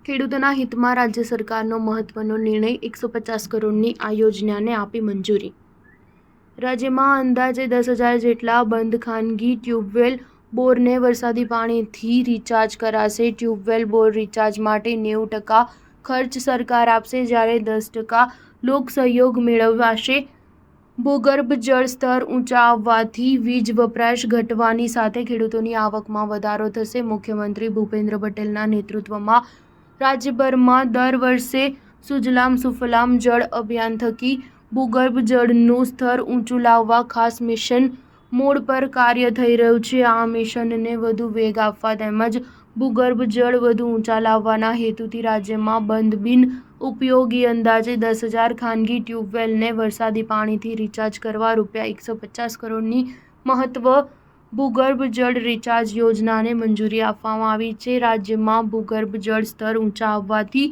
ખેડૂતોના હિતમાં રાજ્ય સરકારનો મહત્વનો નિર્ણય 150 કરોડની આ યોજનાને આપી મંજૂરી. રાજ્યમાં અંદાજે 10,000 જેટલા બંધ ખાનગી ટ્યુબવેલ બોરને વરસાદી પાણીથી રિચાર્જ કરાશે. ટ્યુબવેલ બોર રિચાર્જ માટે 90% ખર્ચ સરકાર આપશે, જ્યારે 10% લોક સહયોગ મેળવાશે. ભૂગર્ભ જળ સ્તર ઊંચા આવવાથી વીજ વપરાશ ઘટવાની સાથે ખેડૂતોની આવકમાં વધારો થશે. મુખ્યમંત્રી ભૂપેન્દ્ર પટેલના નેતૃત્વમાં રાજ્યભરમાં દર વર્ષે સુજલામ સુફલામ જળ અભિયાન થકી ભૂગર્ભ જળનું સ્તર ઊંચું લાવવા ખાસ મિશન મોડ પર કાર્ય થઈ રહ્યું છે. આ મિશનને વધુ વેગ આપવા તેમજ ભૂગર્ભ જળ વધુ ઊંચા લાવવાના હેતુથી રાજ્યમાં બંધ બિન ઉપયોગી અંદાજે 10,000 ખાનગી ટ્યુબવેલને વરસાદી પાણીથી રિચાર્જ કરવા ₹150 કરોડની મહત્વ ભૂગર્ભ જળ રિચાર્જ યોજનાને મંજૂરી આપવામાં આવી છે. રાજ્યમાં ભૂગર્ભ જળ સ્તર ઊંચા આવવાથી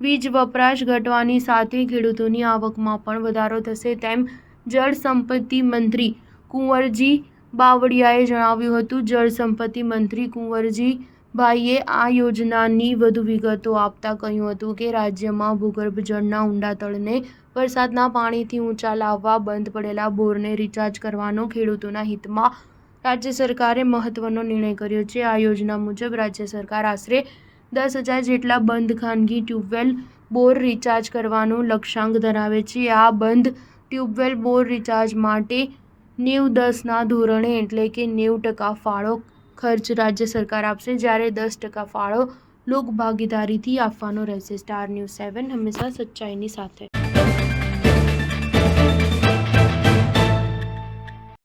વીજ વપરાશ ઘટવાની સાથે ખેડૂતોની આવકમાં પણ વધારો થશે, તેમ જળ સંપત્તિ મંત્રી કુંવરજી બાવળિયાએ જણાવ્યું હતું. જળ સંપત્તિ મંત્રી કુંવરજીભાઈએ આ યોજનાની વધુ વિગતો આપતા કહ્યું હતું કે રાજ્યમાં ભૂગર્ભ જળના ઊંડા તળને વરસાદના પાણીથી ઊંચા લાવવા બંધ પડેલા બોરને રિચાર્જ કરવાનો ખેડૂતોના હિતમાં રાજ્ય સરકારે મહત્વનો નિર્ણય કર્યો છે. આ યોજના મુજબ રાજ્ય સરકાર આશરે 10,000 જેટલા બંધ ખાનગી ટ્યુબવેલ બોર રિચાર્જ કરવાનું લક્ષ્યાંક ધરાવે છે. આ બંધ ટ્યુબવેલ બોર રિચાર્જ માટે 90-10ના ધોરણે એટલે કે 90% ફાળો ખર્ચ રાજ્ય સરકાર આપશે, જ્યારે 10% ફાળો લોકભાગીદારીથી આપવાનો રહેશે. સ્ટાર ન્યૂઝ 7 હંમેશા સચ્ચાઈની સાથે.